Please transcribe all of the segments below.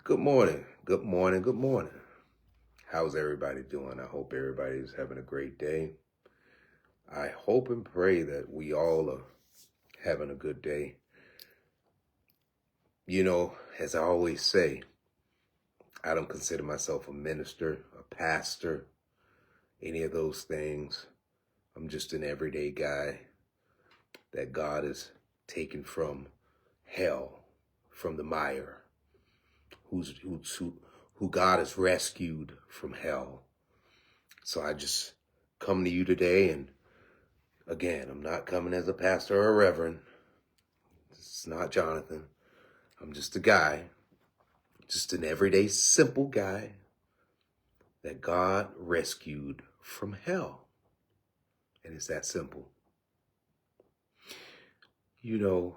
Good morning. Good morning. Good morning. How's everybody doing? I hope everybody's having a great day. I hope and pray that we all are having a good day. You know, as I always say, I don't consider myself a minister, a pastor, any of those things. I'm just an everyday guy that God has taken from hell, from the mire, who God has rescued from hell. So I just come to you today, and again, I'm not coming as a pastor or a reverend. It's not Jonathan. I'm just a guy, just an everyday simple guy that God rescued from hell. And it's that simple. You know,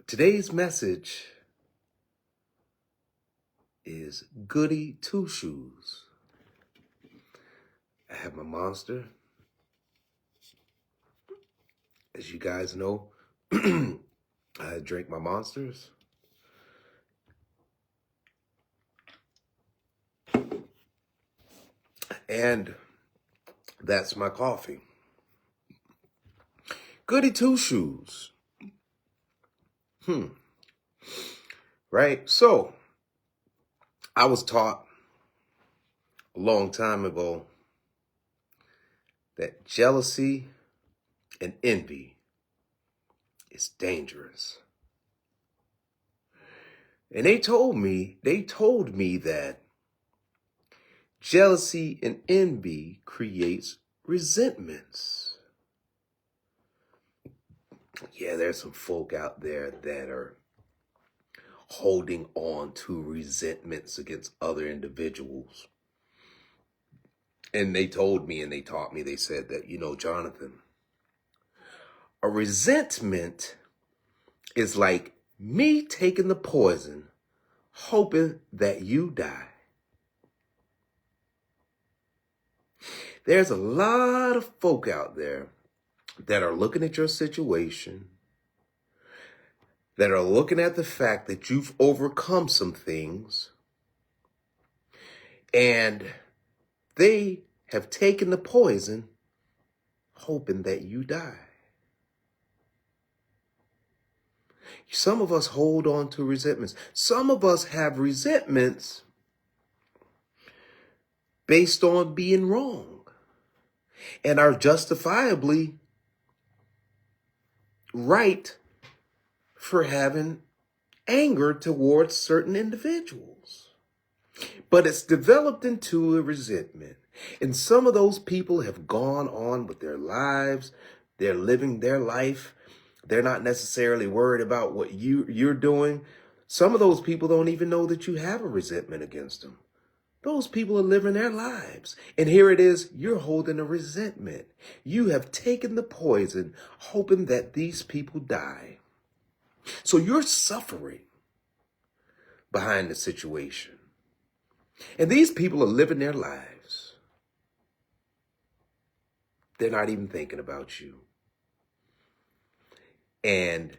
today's message is Goody Two Shoes. I have my monster. As you guys know, I drink my monsters. And that's my coffee. Goody Two Shoes. Right? So, I was taught a long time ago that jealousy and envy is dangerous. And they told me that jealousy and envy creates resentments. Yeah, there's some folk out there that are holding on to resentments against other individuals. And they told me and they taught me, they said that, Jonathan, a resentment is like me taking the poison, hoping that you die. There's a lot of folk out there that are looking at your situation, that are looking at the fact that you've overcome some things, and they have taken the poison, hoping that you die. Some of us hold on to resentments. Some of us have resentments based on being wrong and are justifiably right for having anger towards certain individuals. But it's developed into a resentment. And some of those people have gone on with their lives. They're living their life. They're not necessarily worried about what you're doing. Some of those people don't even know that you have a resentment against them. Those people are living their lives. And here it is, you're holding a resentment. You have taken the poison, hoping that these people die. So you're suffering behind the situation. And these people are living their lives. They're not even thinking about you. And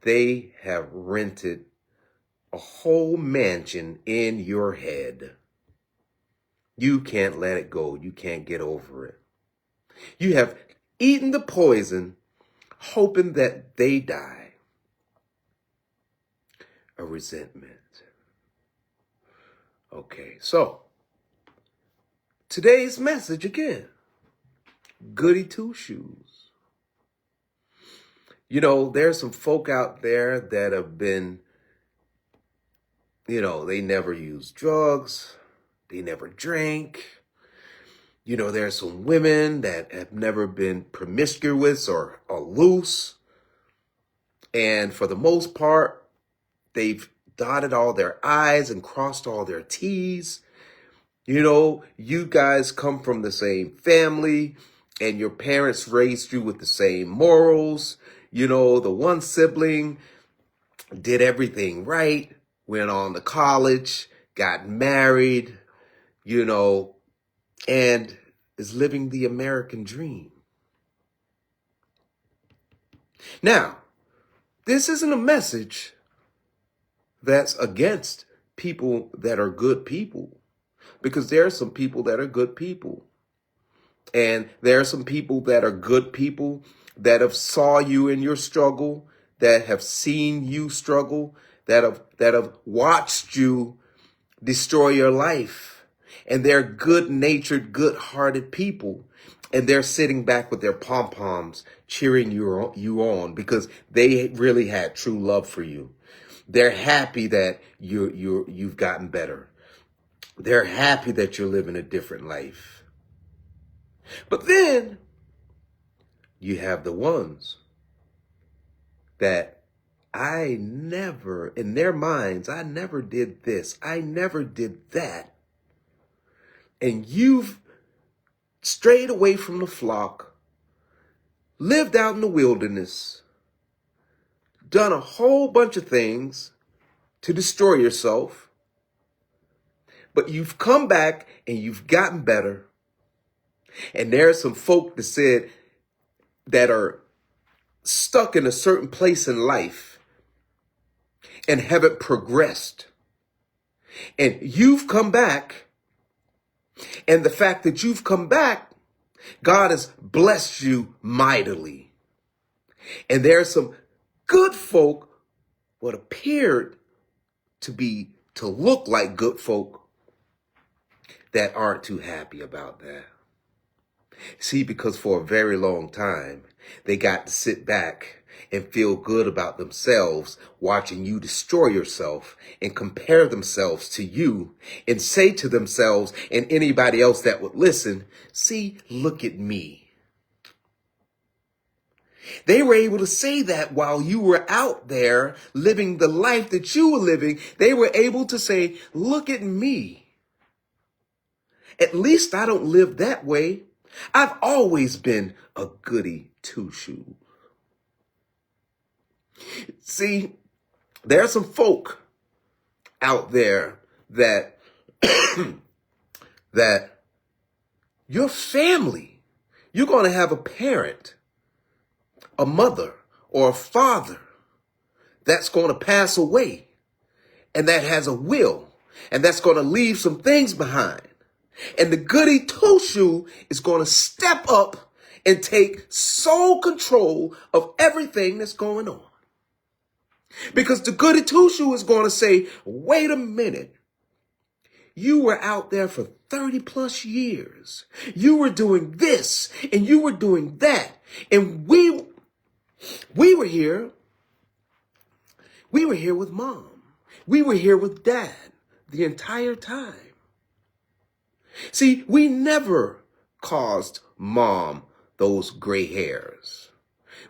they have rented a whole mansion in your head. You can't let it go. You can't get over it. You have eaten the poison, hoping that they die. A resentment. Okay, so today's message again, Goody Two Shoes. There's some folk out there that have been, they never use drugs. They never drink. There's some women that have never been promiscuous or loose. And for the most part, they've dotted all their I's and crossed all their T's. You guys come from the same family and your parents raised you with the same morals. The one sibling did everything right, went on to college, got married, and is living the American dream. Now, this isn't a message that's against people that are good people. Because there are some people that are good people. And there are some people that are good people that have saw you in your struggle, that have seen you struggle, that have watched you destroy your life. And they're good-natured, good-hearted people. And they're sitting back with their pom-poms cheering you on because they really had true love for you. They're happy that you've gotten better. They're happy that you're living a different life. But then you have the ones that in their minds, I never did this. I never did that. And you've strayed away from the flock, lived out in the wilderness, done a whole bunch of things to destroy yourself, but you've come back and you've gotten better. And there are some folk that are stuck in a certain place in life and haven't progressed. And you've come back, and the fact that you've come back, God has blessed you mightily. And there are some good folk what appeared to look like good folk that aren't too happy about that. See, because for a very long time, they got to sit back and feel good about themselves, watching you destroy yourself and compare themselves to you and say to themselves and anybody else that would listen, see, look at me. They were able to say that while you were out there living the life that you were living. They were able to say, look at me. At least I don't live that way. I've always been a goody two-shoes. See, there are some folk out there that that your family, you're going to have a parent, a mother, or a father that's going to pass away and that has a will and that's going to leave some things behind. And the goody two-shoe is going to step up and take sole control of everything that's going on. Because the goody two-shoe is going to say, wait a minute. You were out there for 30 plus years. You were doing this and you were doing that. And we were here. We were here with mom. We were here with dad the entire time. See, we never caused mom those gray hairs.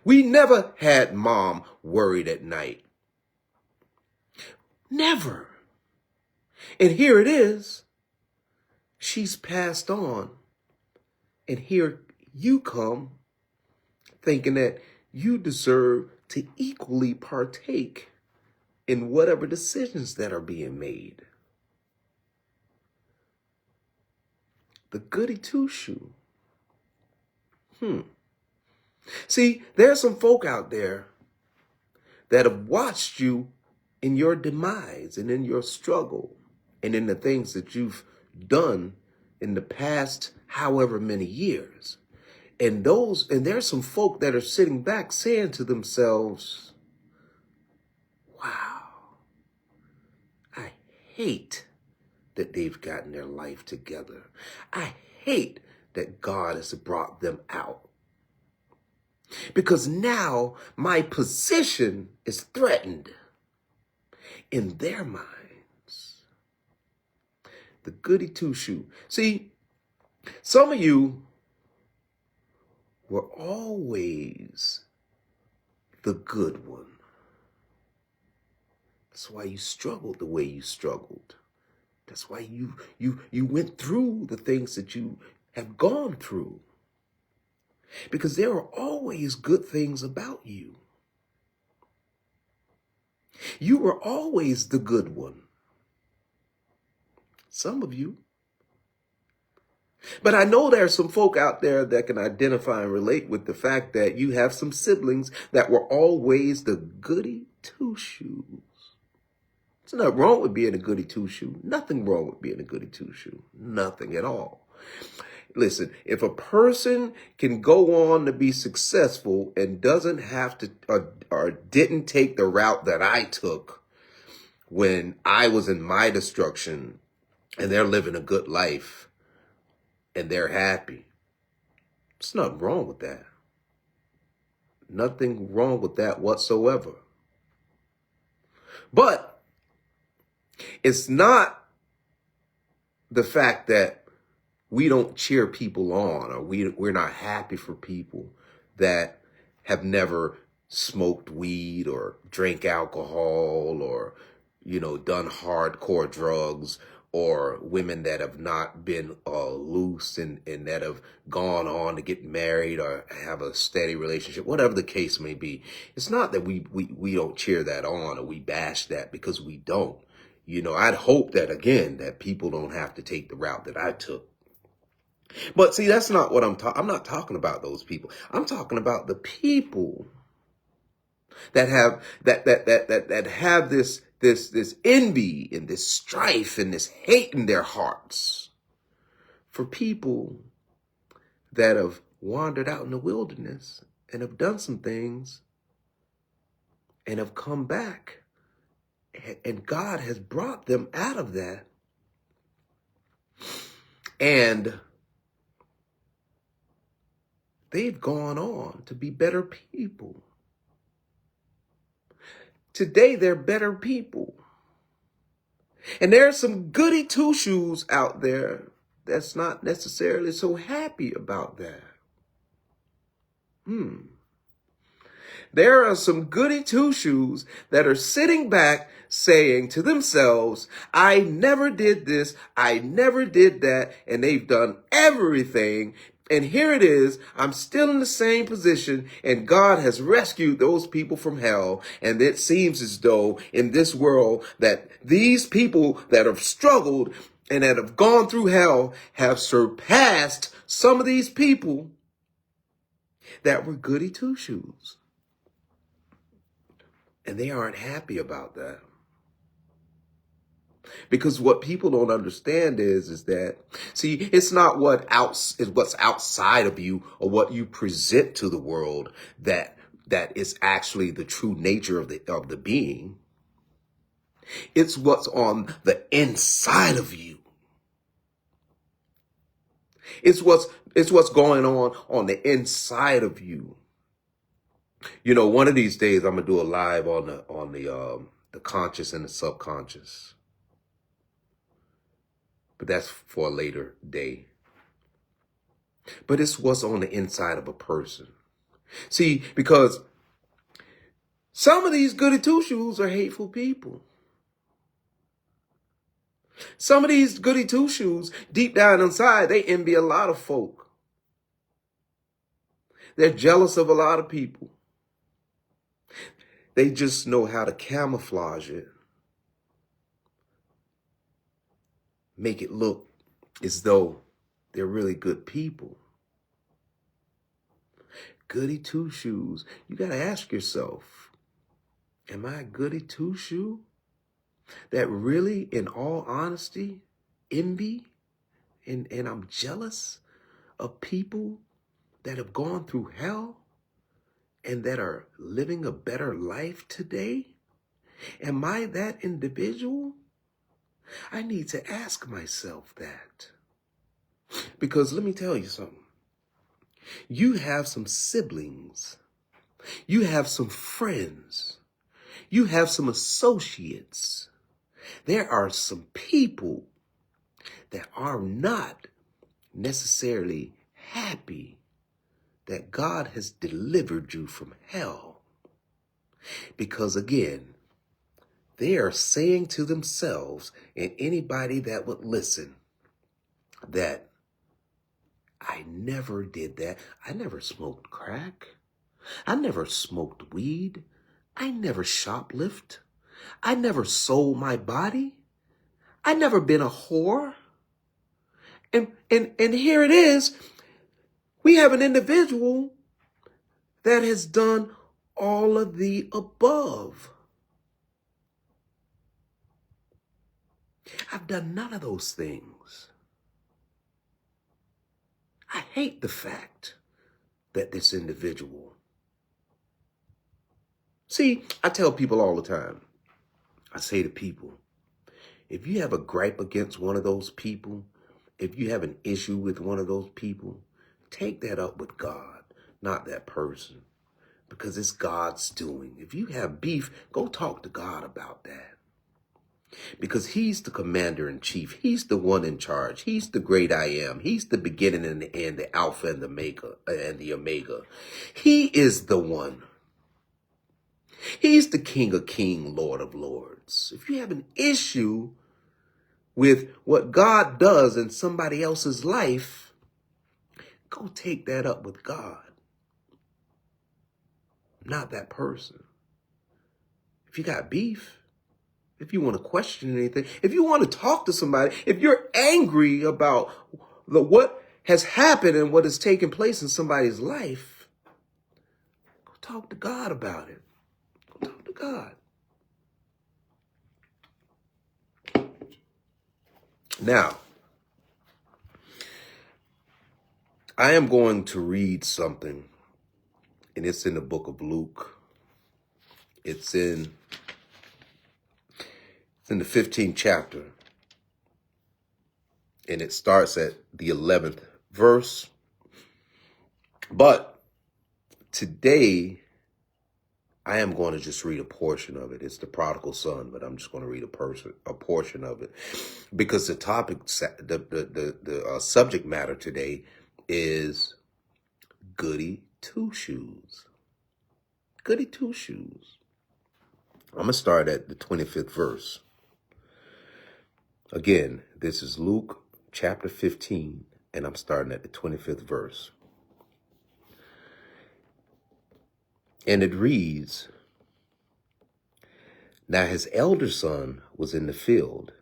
We never had mom worried at night. Never. And here it is. She's passed on. And here you come thinking that you deserve to equally partake in whatever decisions that are being made. The goody two-shoe. See, there's some folk out there that have watched you in your demise and in your struggle and in the things that you've done in the past however many years. And there's some folk that are sitting back saying to themselves, wow, I hate that they've gotten their life together. I hate that God has brought them out. Because now my position is threatened in their minds. The goody two-shoe. See, some of you were always the good one. That's why you struggled the way you struggled. That's why you went through the things that you have gone through. Because there are always good things about you. You were always the good one. Some of you. But I know there are some folk out there that can identify and relate with the fact that you have some siblings that were always the goody two-shoes. There's nothing wrong with being a goody two-shoe. Nothing wrong with being a goody two-shoe. Nothing at all. Listen, if a person can go on to be successful and doesn't have to or didn't take the route that I took when I was in my destruction, and they're living a good life and they're happy, there's nothing wrong with that. Nothing wrong with that whatsoever. But it's not the fact that we don't cheer people on, or we're not happy for people that have never smoked weed or drank alcohol or, done hardcore drugs, or women that have not been loose and that have gone on to get married or have a steady relationship, whatever the case may be. It's not that we don't cheer that on or we bash that, because we don't. I'd hope that, again, that people don't have to take the route that I took. But see, that's not what I'm not talking about those people. I'm talking about the people that have that have this envy and this strife and this hate in their hearts for people that have wandered out in the wilderness and have done some things and have come back, and God has brought them out of that. And they've gone on to be better people. Today, they're better people. And there's some goody two-shoes out there that's not necessarily so happy about that. There are some goody two-shoes that are sitting back saying to themselves, I never did this, I never did that, and they've done everything. And here it is, I'm still in the same position, and God has rescued those people from hell. And it seems as though in this world that these people that have struggled and that have gone through hell have surpassed some of these people that were goody two-shoes. And they aren't happy about that. Because what people don't understand is that, see, it's not what's outside of you or what you present to the world that is actually the true nature of the being. It's what's on the inside of you. It's what's going on the inside of you. One of these days I'm gonna do a live on the conscious and the subconscious. But that's for a later day. But it's what's on the inside of a person. See, because some of these goody two-shoes are hateful people. Some of these goody two-shoes, deep down inside, they envy a lot of folk. They're jealous of a lot of people. They just know how to camouflage it. Make it look as though they're really good people. Goody two-shoes. You got to ask yourself, am I a goody two-shoe that really, in all honesty, envy and I'm jealous of people that have gone through hell and that are living a better life today? Am I that individual? I need to ask myself that. Because let me tell you something. You have some siblings. You have some friends. You have some associates. There are some people that are not necessarily happy that God has delivered you from hell. Because again, they are saying to themselves, and anybody that would listen, that I never did that. I never smoked crack. I never smoked weed. I never shoplifted. I never sold my body. I never been a whore. And here it is. We have an individual that has done all of the above. I've done none of those things. I hate the fact that this individual. See, I tell people all the time, I say to people, if you have a gripe against one of those people, if you have an issue with one of those people, take that up with God, not that person, because it's God's doing. If you have beef, go talk to God about that. Because he's the commander in chief. He's the one in charge. He's the great I am. He's the beginning and the end, the Alpha and the Omega. He is the one. He's the King of Kings, Lord of Lords. If you have an issue with what God does in somebody else's life, go take that up with God, not that person. If you got beef, if you want to question anything, if you want to talk to somebody, if you're angry about what has happened and what has taken place in somebody's life, go talk to God about it. Go talk to God. Now, I am going to read something, and it's in the book of Luke. It's in the 15th chapter, and it starts at the 11th verse. But today, I am going to just read a portion of it. It's the prodigal son, but I'm just going to read a portion of it, because the topic, the subject matter today is Goody Two Shoes. Goody Two Shoes. I'm going to start at the 25th verse. Again, this is Luke chapter 15, and I'm starting at the 25th verse. And it reads, "Now his elder son was in the field,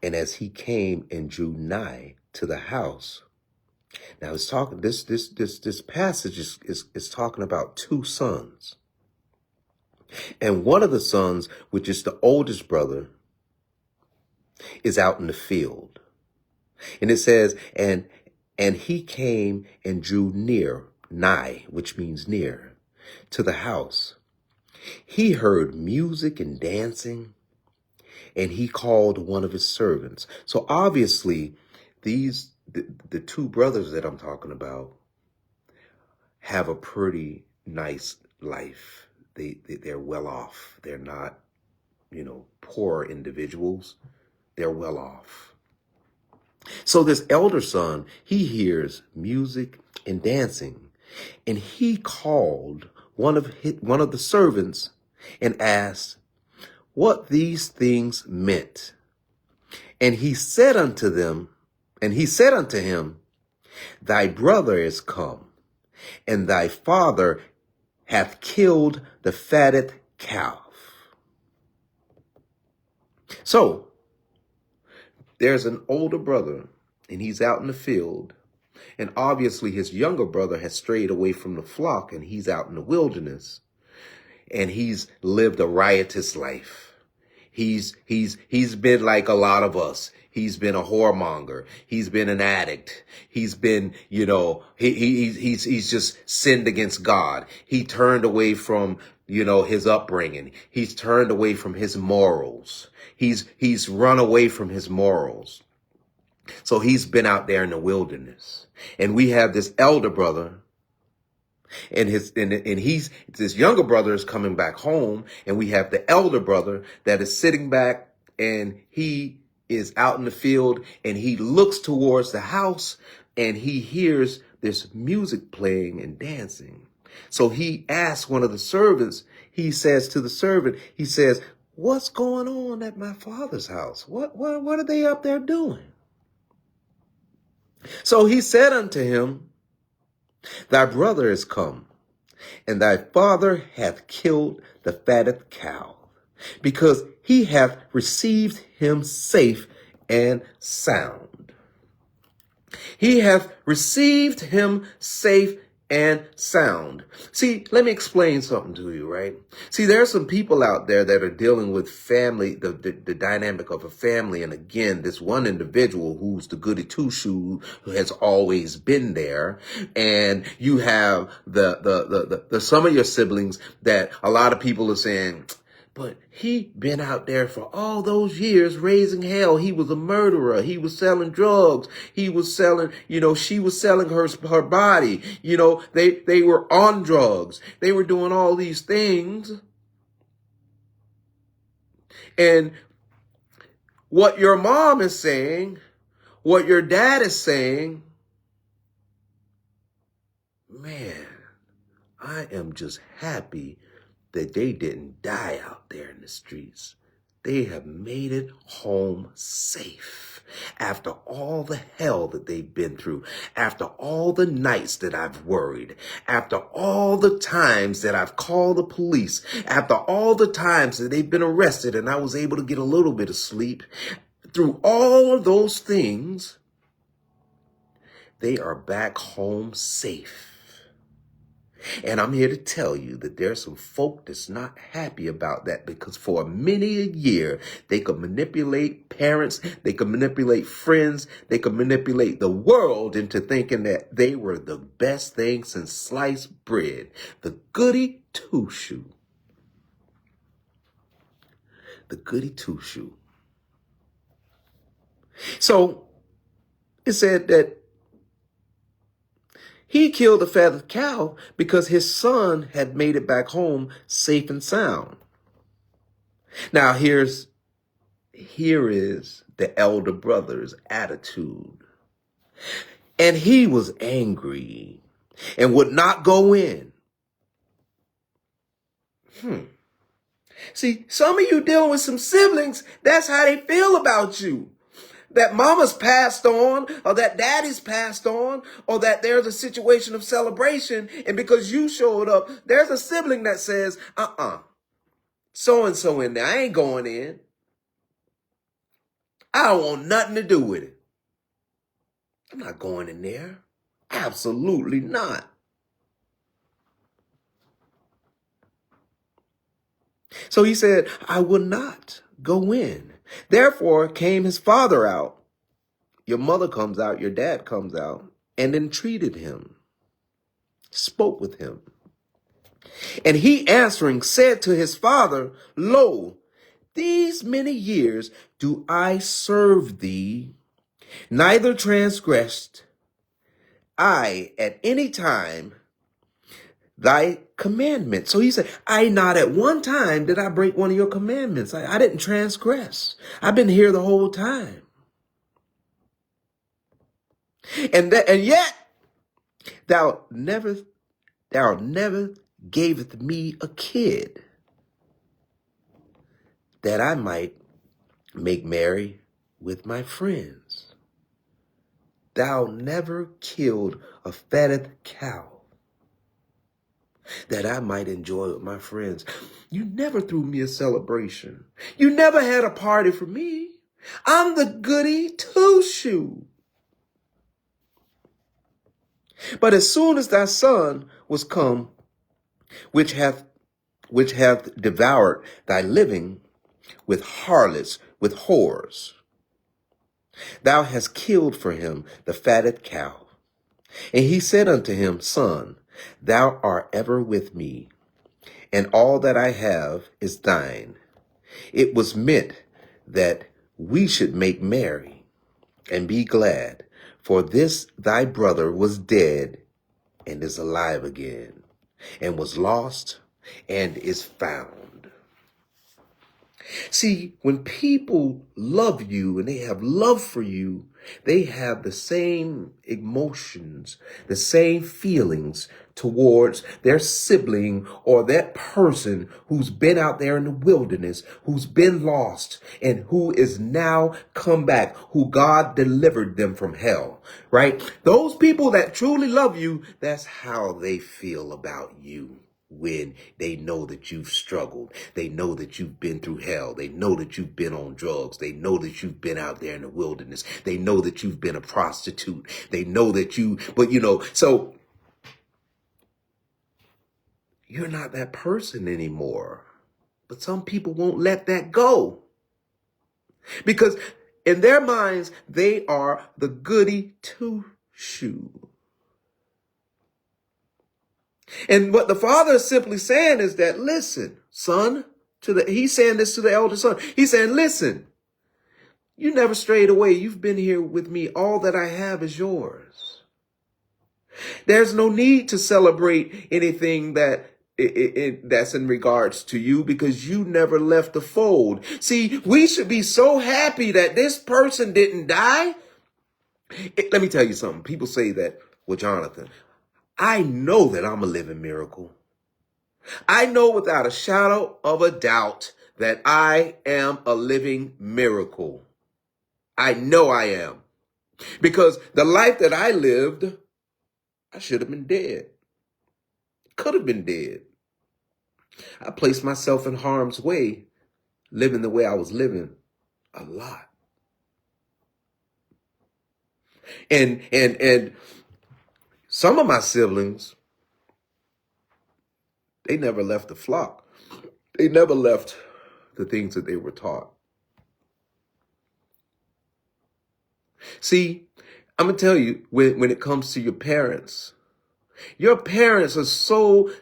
and as he came and drew nigh to the house." Now it's talking, this passage is talking about two sons. And one of the sons, which is the oldest brother, is out in the field. And it says, and he came and drew nigh, which means near, to the house. He heard music and dancing, and he called one of his servants. So obviously, the two brothers that I'm talking about have a pretty nice life. They're well off. They're not, poor individuals. They're well off. So this elder son, he hears music and dancing, and he called one of the servants and asked what these things meant. And he said unto him, "Thy brother is come, and thy father hath killed the fatted calf." So there's an older brother, and he's out in the field. And obviously his younger brother has strayed away from the flock, and he's out in the wilderness. And he's lived a riotous life. He's been like a lot of us. He's been a whoremonger. He's been an addict. He's been, he's just sinned against God. He turned away from, his upbringing. He's turned away from his morals. He's run away from his morals. So he's been out there in the wilderness. And we have this elder brother, and his younger brother is coming back home, and we have the elder brother that is sitting back, and he is out in the field, and he looks towards the house, and he hears this music playing and dancing. So he asks one of the servants, he says to the servant, he says, "What's going on at my father's house? What are they up there doing?" So he said unto him, "Thy brother is come, and thy father hath killed the fatted cow, because he hath received him safe and sound." He hath received him safe and sound. See, let me explain something to you, right? See, there are some people out there that are dealing with family, the dynamic of a family. And again, this one individual who's the goody two-shoe who has always been there. And you have the some of your siblings that a lot of people are saying, but he been out there for all those years raising hell. He was a murderer. He was selling drugs. He was selling, she was selling her body. They were on drugs. They were doing all these things. And what your mom is saying, what your dad is saying, man, I am just happy that they didn't die out there in the streets. They have made it home safe. After all the hell that they've been through, after all the nights that I've worried, after all the times that I've called the police, after all the times that they've been arrested and I was able to get a little bit of sleep, through all of those things, they are back home safe. And I'm here to tell you that there's some folk that's not happy about that, because for many a year, they could manipulate parents, they could manipulate friends, they could manipulate the world into thinking that they were the best thing since sliced bread. The goody two-shoe. The goody two-shoe. So it said that he killed a fatted cow because his son had made it back home safe and sound. Now here is the elder brother's attitude. And he was angry and would not go in. See, some of you dealing with some siblings, that's how they feel about you. That mama's passed on, or that daddy's passed on, or that there's a situation of celebration, and because you showed up, there's a sibling that says, so-and-so in there, I ain't going in. I don't want nothing to do with it. I'm not going in there. Absolutely not. So he said, I will not go in. Therefore came his father out. Your mother comes out, your dad comes out, and entreated him, spoke with him. And he answering said to his father, Lo, these many years do I serve thee, neither transgressed I at any time thy commandment. So he said, I not at one time did I break one of your commandments. I didn't transgress. I've been here the whole time. And yet thou never gavest me a kid that I might make merry with my friends. Thou never killed a fatted cow that I might enjoy with my friends. You never threw me a celebration. You never had a party for me. I'm the goody two-shoe. But as soon as thy son was come, which hath devoured thy living with harlots, with whores, thou hast killed for him the fatted cow. And he said unto him, Son, thou art ever with me, and all that I have is thine. It was meant that we should make merry and be glad, for this thy brother was dead and is alive again, and was lost and is found. See, when people love you and they have love for you, they have the same emotions, the same feelings towards their sibling or that person who's been out there in the wilderness, who's been lost, and who is now come back, who God delivered them from hell, right? Those people that truly love you, that's how they feel about you. When they know that you've struggled, they know that you've been through hell, they know that you've been on drugs, they know that you've been out there in the wilderness, they know that you've been a prostitute, they know that so you're not that person anymore. But some people won't let that go because in their minds, they are the goody two-shoe. And what the father is simply saying is that, listen, son, he's saying this to the elder son. He's saying, listen, you never strayed away. You've been here with me. All that I have is yours. There's no need to celebrate anything that's in regards to you because you never left the fold. See, we should be so happy that this person didn't die. Let me tell you something. People say that, well, Jonathan, I know that I'm a living miracle. I know without a shadow of a doubt that I am a living miracle. I know I am. Because the life that I lived, I should have been dead. Could have been dead. I placed myself in harm's way, living the way I was living a lot. And some of my siblings, they never left the flock. They never left the things that they were taught. See, I'm going to tell you, when it comes to your parents are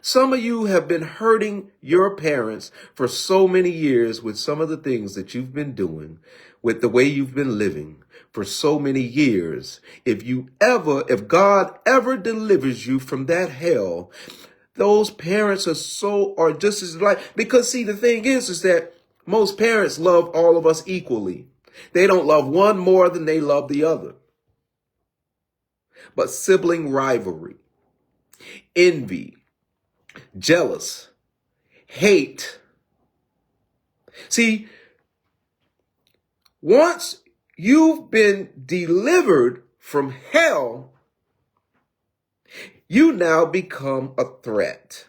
some of you have been hurting your parents for so many years with some of the things that you've been doing, with the way you've been living for so many years. If God ever delivers you from that hell, those parents are just as because see, the thing is that most parents love all of us equally. They don't love one more than they love the other. But sibling rivalry, envy, jealous, hate. See, once you've been delivered from hell, you now become a threat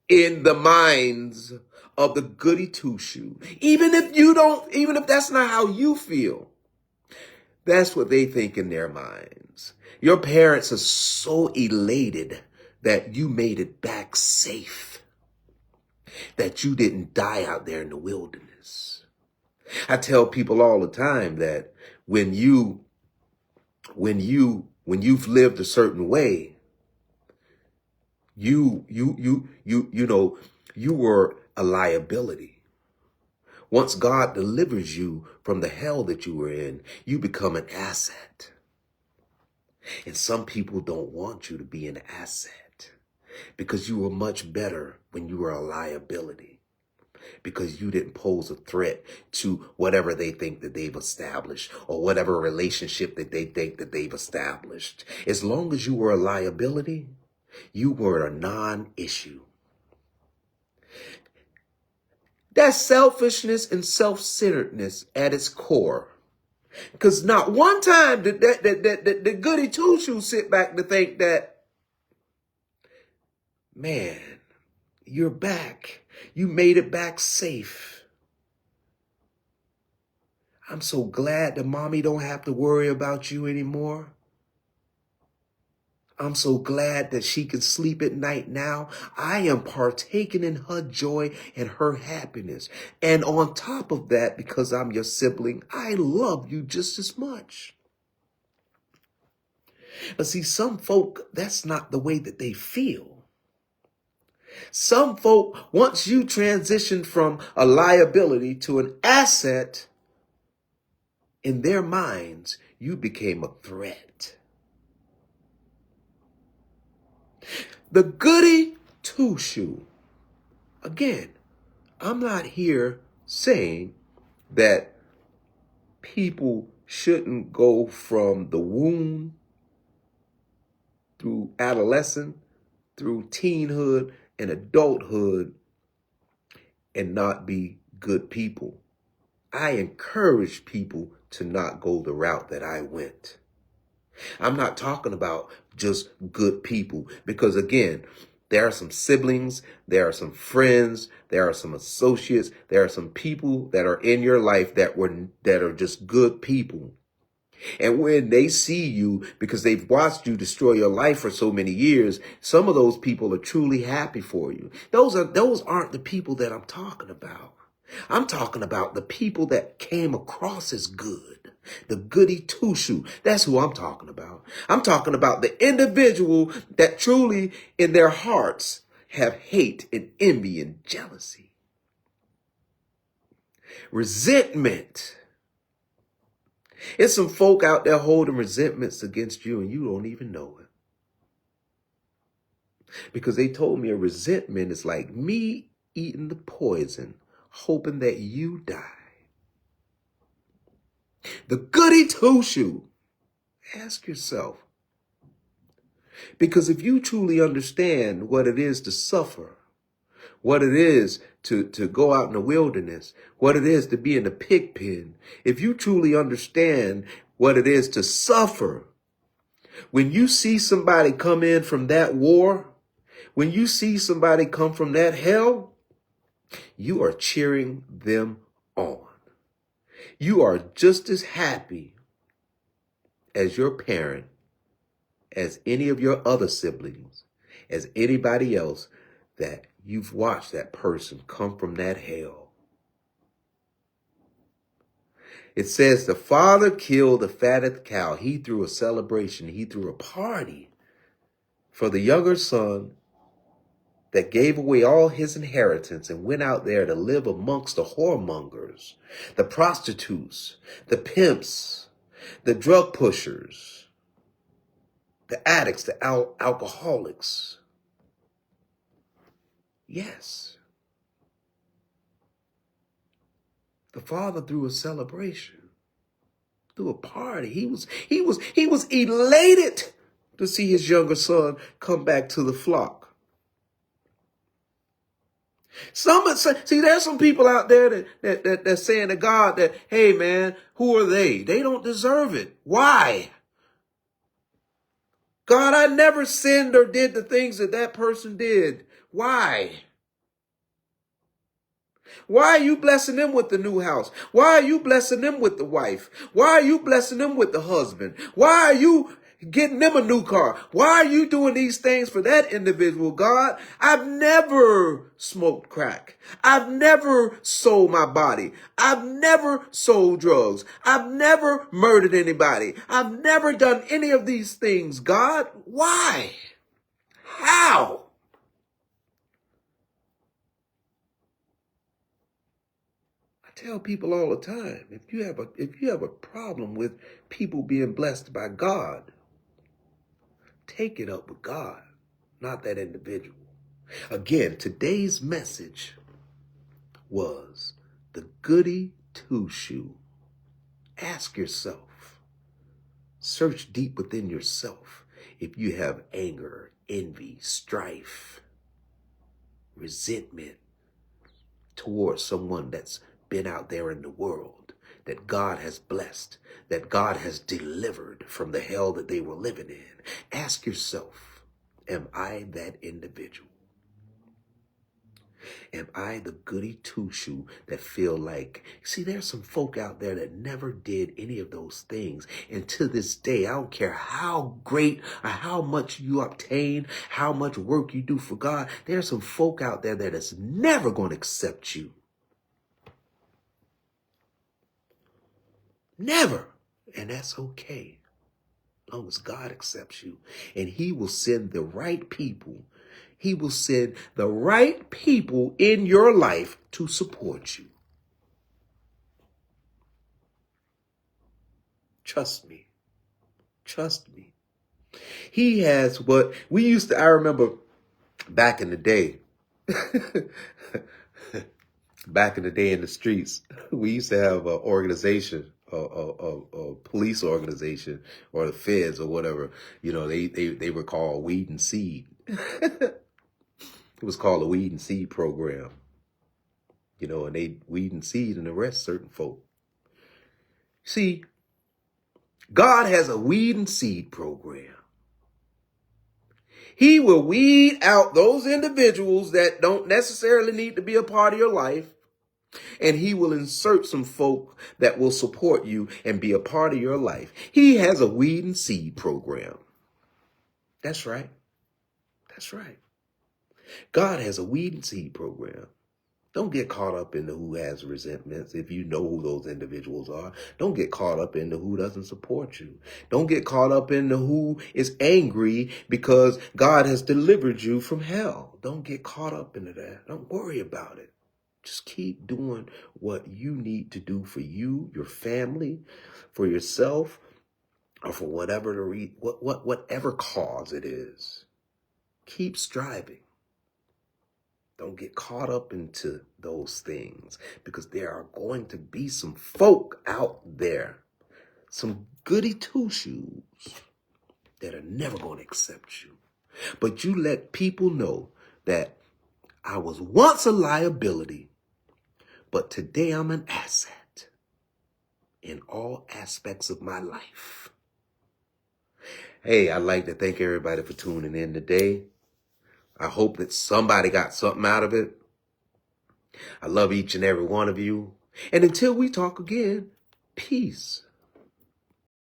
in the minds of the goody two-shoe. Even if that's not how you feel, that's what they think in their minds. Your parents are so elated that you made it back safe, that you didn't die out there in the wilderness. I tell people all the time that when you've lived a certain way, you were a liability. Once God delivers you from the hell that you were in, you become an asset. And some people don't want you to be an asset because you were much better when you were a liability, because you didn't pose a threat to whatever they think that they've established or whatever relationship that they think that they've established. As long as you were a liability, you were a non-issue. That's selfishness and self-centeredness at its core. Because not one time did the goody two-shoe sit back to think that, man, you're back. You made it back safe. I'm so glad that mommy don't have to worry about you anymore. I'm so glad that she can sleep at night now. I am partaking in her joy and her happiness. And on top of that, because I'm your sibling, I love you just as much. But see, some folk, that's not the way that they feel. Some folk, once you transitioned from a liability to an asset, in their minds, you became a threat. The goody two-shoe. Again, I'm not here saying that people shouldn't go from the womb through adolescence, through teenhood and adulthood and not be good people. I encourage people to not go the route that I went. I'm not talking about just good people because, again, there are some siblings, there are some friends, there are some associates, there are some people that are in your life that are just good people. And when they see you, because they've watched you destroy your life for so many years, some of those people are truly happy for you. Those aren't the people that I'm talking about. I'm talking about the people that came across as good. The goody two-shoe. That's who I'm talking about. I'm talking about the individual that truly in their hearts have hate and envy and jealousy. Resentment. It's some folk out there holding resentments against you and you don't even know it. Because they told me a resentment is like me eating the poison, hoping that you die. The goody two-shoe. Ask yourself. Because if you truly understand what it is to suffer, what it is to go out in the wilderness, what it is to be in the pig pen, if you truly understand what it is to suffer, when you see somebody come in from that war, when you see somebody come from that hell, you are cheering them on. You are just as happy as your parent, as any of your other siblings, as anybody else that you've watched that person come from that hell. It says the father killed the fatted cow. He threw a celebration. He threw a party for the younger son that gave away all his inheritance and went out there to live amongst the whoremongers, the prostitutes, the pimps, the drug pushers, the addicts, the alcoholics. Yes. The father threw a celebration, threw a party. He was elated to see his younger son come back to the flock. There's some people out there that's saying to God that, hey man, who are they? They don't deserve it. Why? God, I never sinned or did the things that person did. Why? Why are you blessing them with the new house? Why are you blessing them with the wife? Why are you blessing them with the husband? Why are you getting them a new car? Why are you doing these things for that individual, God? I've never smoked crack. I've never sold my body. I've never sold drugs. I've never murdered anybody. I've never done any of these things, God. Why? How? Tell people all the time, if you have a problem with people being blessed by God, take it up with God, not that individual. Again, today's message was the goody two-shoe. Ask yourself, search deep within yourself if you have anger, envy, strife, resentment towards someone that's been out there in the world, that God has blessed, that God has delivered from the hell that they were living in. Ask yourself, am I that individual? Am I the goody two-shoe that feel like, see, there's some folk out there that never did any of those things. And to this day, I don't care how great or how much you obtain, how much work you do for God, there's some folk out there that is never going to accept you. Never. And that's okay. As long as God accepts you. And he will send the right people. He will send the right people in your life to support you. Trust me. Trust me. He has what we used to, I remember back in the day, back in the day in the streets, we used to have an organization, a police organization, or the feds or whatever. You know, they were called Weed and Seed. It was called a Weed and Seed program. You know, and they weed and seed and arrest certain folk. See, God has a weed and seed program. He will weed out those individuals that don't necessarily need to be a part of your life. And he will insert some folk that will support you and be a part of your life. He has a weed and seed program. That's right. That's right. God has a weed and seed program. Don't get caught up into who has resentments. If you know who those individuals are, don't get caught up into who doesn't support you. Don't get caught up into who is angry because God has delivered you from hell. Don't get caught up into that. Don't worry about it. Just keep doing what you need to do for you, your family, for yourself, or for whatever whatever cause it is. Keep striving. Don't get caught up into those things, because there are going to be some folk out there, some goody two-shoes that are never going to accept you. But you let people know that I was once a liability, but today I'm an asset in all aspects of my life. Hey, I'd like to thank everybody for tuning in today. I hope that somebody got something out of it. I love each and every one of you. And until we talk again, peace.